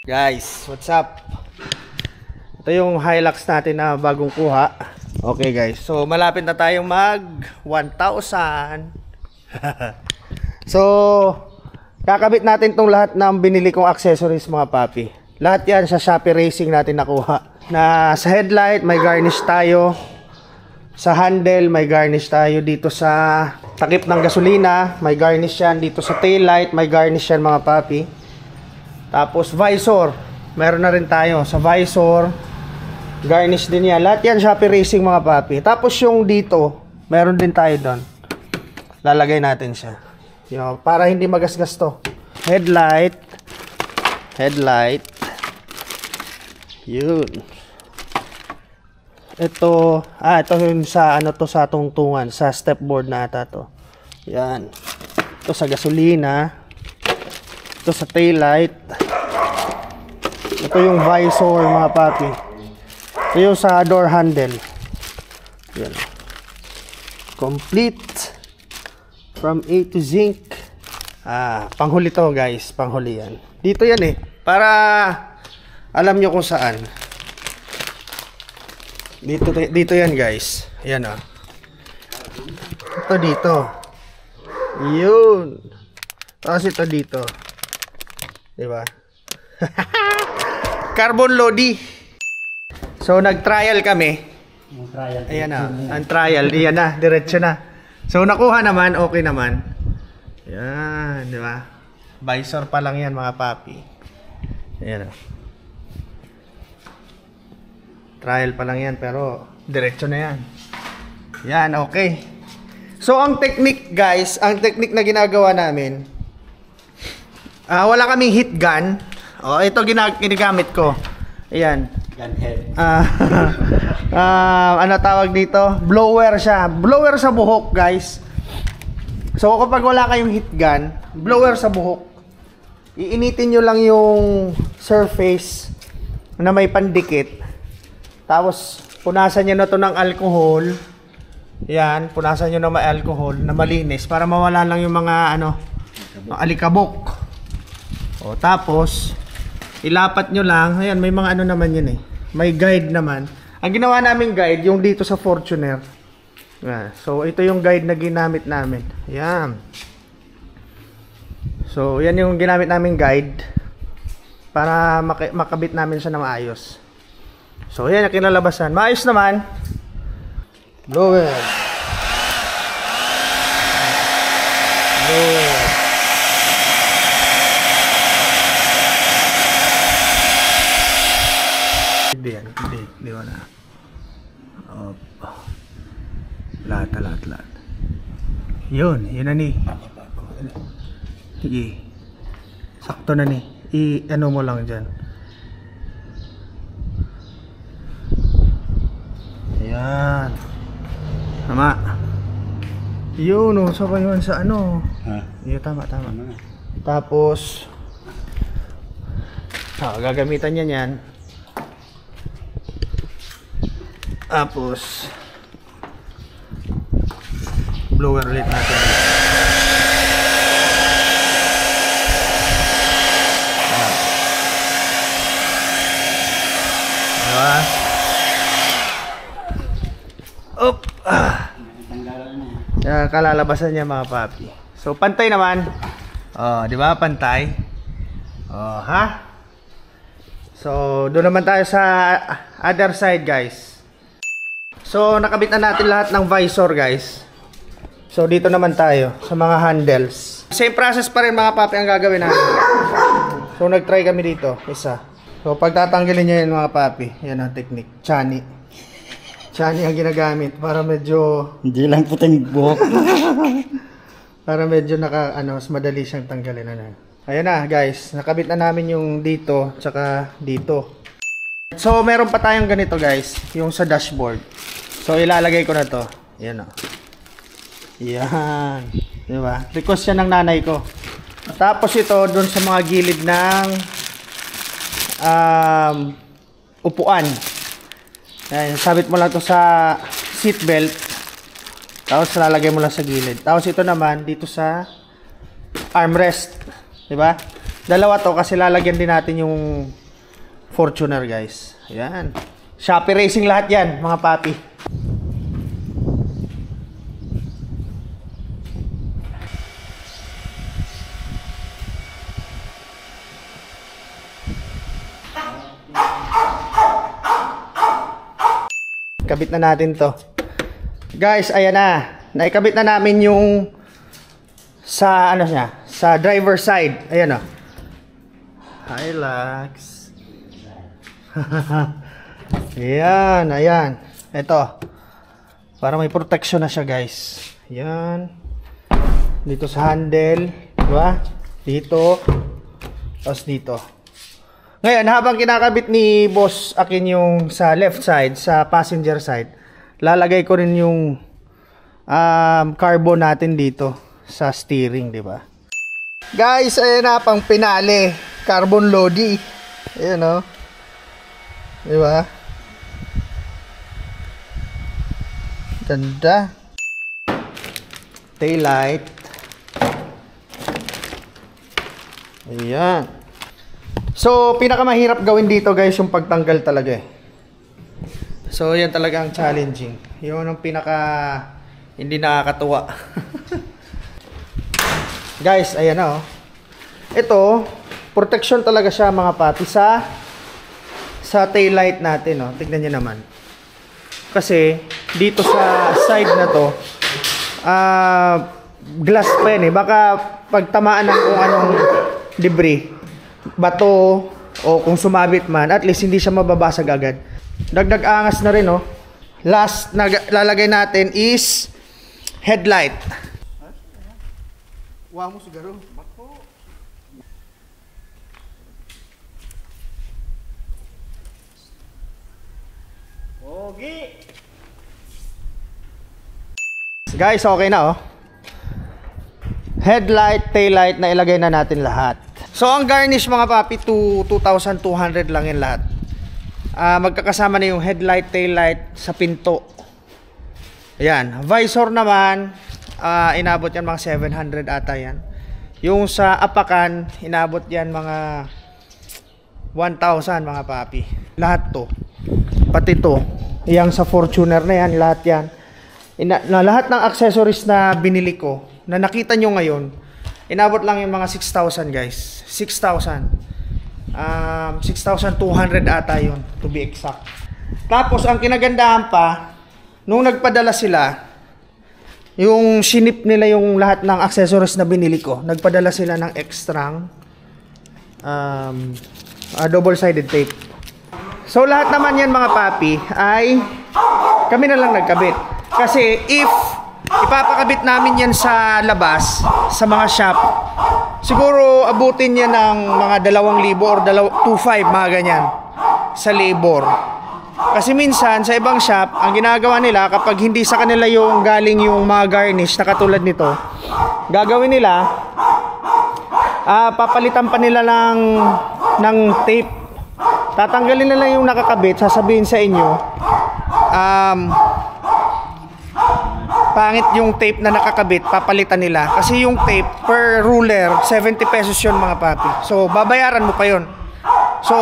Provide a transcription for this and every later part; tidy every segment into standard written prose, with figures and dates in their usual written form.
Guys, what's up? Ito yung Hilux natin na bagong kuha. Okay guys, so malapit na tayong mag 1,000. So, kakabit natin tong lahat ng binili kong accessories mga papi. Lahat yan sa Shopee Racing natin nakuha. Na sa headlight may garnish tayo. Sa handle may garnish tayo. Dito sa takip ng gasolina may garnish yan. Dito sa taillight may garnish yan mga papi. Tapos visor, meron na rin tayo sa visor, garnish din yan. Lahat yan Shopee Racing mga papi. Tapos yung dito, meron din tayo doon. Lalagay natin siya. Yun, para hindi magasgas to. Headlight. Yun. Ito yung sa ano to, sa tungtungan, sa stepboard na ata to. Yan. Ito sa gasolina. Ito sa taillight. Ito yung visor mga papi. Ito yung sa door handle. Yan. Complete from A to zinc. Panghuli to guys, panghuli yan. Dito yan eh, para alam nyo kung saan. Dito yan guys. Ayan o. Ito dito. Yun. Tapos ito dito. Diba? Carbon Lodi. So nag-trial kami. Ayan na, ang trial, diyan na, diretso na. So nakuha naman, okay naman. Yan, di ba? Visor pa lang yan mga papi. Ayan na. Trial pa lang yan, pero diretso na yan. Yan, okay. So ang technique guys, ang technique na ginagawa namin, wala kaming heat gun. Ito ginagamit ko. Ayan. Gun head. Ano tawag dito? Blower siya. Blower sa buhok, guys. So kapag wala kayong heat gun, blower sa buhok. Iinitin nyo lang yung surface na may pandikit. Tapos punasan nyo na to ng alcohol. Yan, punasan nyo na may alcohol na malinis para mawala lang yung mga alikabok. Tapos ilapat nyo lang. Ayan, may mga naman yun eh. May guide naman. Ang ginawa namin guide, yung dito sa Fortuner. So, ito yung guide na ginamit namin. Ayan. So, yan yung ginamit namin guide para makabit namin siya na maayos. So, yan yung kinalabasan. Maayos naman. Blower. Hindi ko na. Lahat. Yun na ni. Sige. Sakto na ni. Ano mo lang dyan. Ayan. Tama. Yun, sabay yun sa ano. Yun, tama. Tapos, gagamitan niya yan. Tapos blower ulit natin. Diba? Up! Yan, kalalabasan niya mga papi. So pantay naman. Diba? Pantay. Ha? So doon naman tayo sa other side guys. So nakabit na natin lahat ng visor guys. So dito naman tayo sa mga handles. Same process pa rin mga papi ang gagawin natin. So nag-try kami dito, isa. So pagtatanggalin niyo yan mga papi, yan ang technique. Chani ang ginagamit para medyo hindi lang puting buhok. para medyo mas madali siyang tanggalin. Ayan na guys, nakabit na namin yung dito tsaka dito. So meron pa tayong ganito guys, yung sa dashboard. So ilalagay ko na to. Ayan o. Yan. Diba? Request siya ng nanay ko. Tapos ito dun sa mga gilid ng upuan. Ayan, sabit mo lang to sa seatbelt. Tapos lalagay mo lang sa gilid. Tapos ito naman dito sa armrest. Diba? Dalawa to kasi lalagyan din natin yung Fortuner, guys. Ayan. Shopee Racing lahat yan, mga papi. Kabit na natin to. Guys, ayan na. Naikabit na namin yung sa ano niya, sa driver side. Ayan oh. Hilux. Ayan, ayan. Ito. Para may protection na siya, guys. Ayan. Dito sa handle, di ba? Dito. Tapos dito. Ngayon, habang kinakabit ni boss akin yung sa left side, sa passenger side, lalagay ko rin yung carbon natin dito sa steering, di ba? Guys, ayan na pang pinali, carbon lodi. Ayan o. Di ba? Ganda. Taillight. Ayan. So, pinakamahirap gawin dito, guys, yung pagtanggal talaga eh. So, yan talaga ang challenging. Yun ang hindi nakakatuwa. Guys, ayan na oh. Ito, protection talaga siya, mga papi, sa taillight natin oh. Tignan niyo naman. Kasi dito sa side na to, glass pa yan eh. Baka pagtamaan ng kung anong debris, bato, o kung sumabit man, at least hindi siya mababasag agad. Dagdag angas na rin oh. Last na lalagay natin is headlight. Wow mo siguro. Bako. Okay. Guys, okay na oh. Headlight, taillight na ilagay na natin lahat. So ang garnish, mga papi, 2,200 lang yan lahat. Magkakasama na yung headlight, taillight sa pinto. Ayan, visor naman, inabot yan mga 700 ata yan. Yung sa apakan, inabot yan mga 1,000, mga papi. Lahat to, pati to, yung sa Fortuner na yan, lahat yan. Lahat ng accessories na binili ko, na nakita nyo ngayon, inabot lang yung mga 6,000, guys. 6,000. 6,200 ata yun, to be exact. Tapos ang kinagandahan pa, nung nagpadala sila, yung sinip nila yung lahat ng accessories na binili ko, nagpadala sila ng extra double-sided tape. So lahat naman yan, mga papi, ay kami na lang nagkabit. Kasi if ipapakabit namin yan sa labas, sa mga shop, siguro abutin niya ng mga 2,000 or 2,500, mga ganyan, sa labor. Kasi minsan sa ibang shop, ang ginagawa nila kapag hindi sa kanila yung galing yung mga garnish na katulad nito, gagawin nila, papalitan pa nila ng tape. Tatanggalin nila yung nakakabit, sasabihin sa inyo, pangit yung tape na nakakabit, papalitan nila. Kasi yung tape per ruler, 70 pesos yun, mga papi. So, babayaran mo pa yun. So,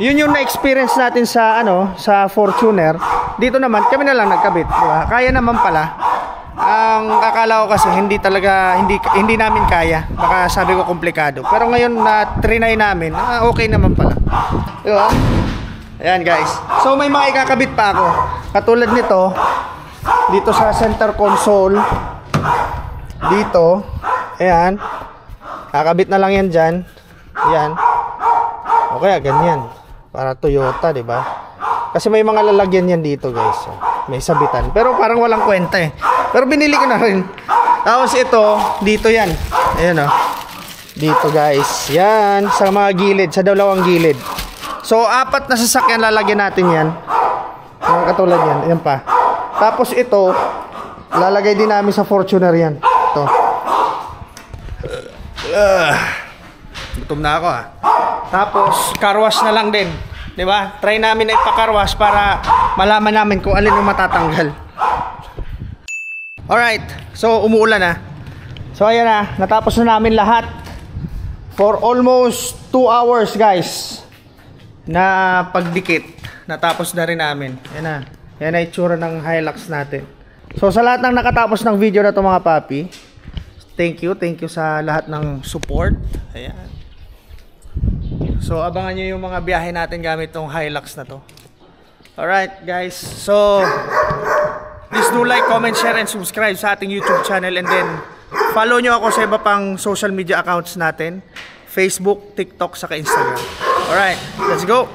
yun yung na-experience natin sa, sa Fortuner. Dito naman, kami na lang nagkabit. Diba? Kaya naman pala. Ang akala ko kasi, hindi namin kaya. Baka sabi ko komplikado. Pero ngayon na trinay namin, okay naman pala. Diba? Ayan, guys. So, may mga ikakabit pa ako. Katulad nito, dito sa center console, dito, ayan, kakabit na lang yan dyan, ayan, o kaya ganyan, para Toyota, diba? Kasi may mga lalagyan yan dito, guys, may sabitan, pero parang walang kwenta eh, pero binili ko na rin. Tapos ito, dito yan, ayan o, dito, guys, yan, sa mga gilid, sa dalawang gilid. So 4 na sasakyan lalagyan natin yan, mga katulad yan, ayan pa. Tapos ito, lalagay din namin sa Fortuner yan. Ito. Gutom na ako ah. Tapos, car wash na lang din. Diba? Try namin na ipa-car wash para malaman namin kung alin yung matatanggal. Alright. So, umuulan na. So, ayan na. Natapos na namin lahat. for almost 2 hours guys na pagdikit. Natapos na rin namin. Yan na. Yan na itsura ng Hilux natin. So sa lahat ng nakatapos ng video na to mga papi, thank you sa lahat ng support. Ayan. So abangan nyo yung mga biyahe natin gamit tong Hilux na to. Alright guys, so please do like, comment, share, and subscribe sa ating YouTube channel, and then follow nyo ako sa iba pang social media accounts natin, Facebook, TikTok, saka Instagram. Alright, let's go!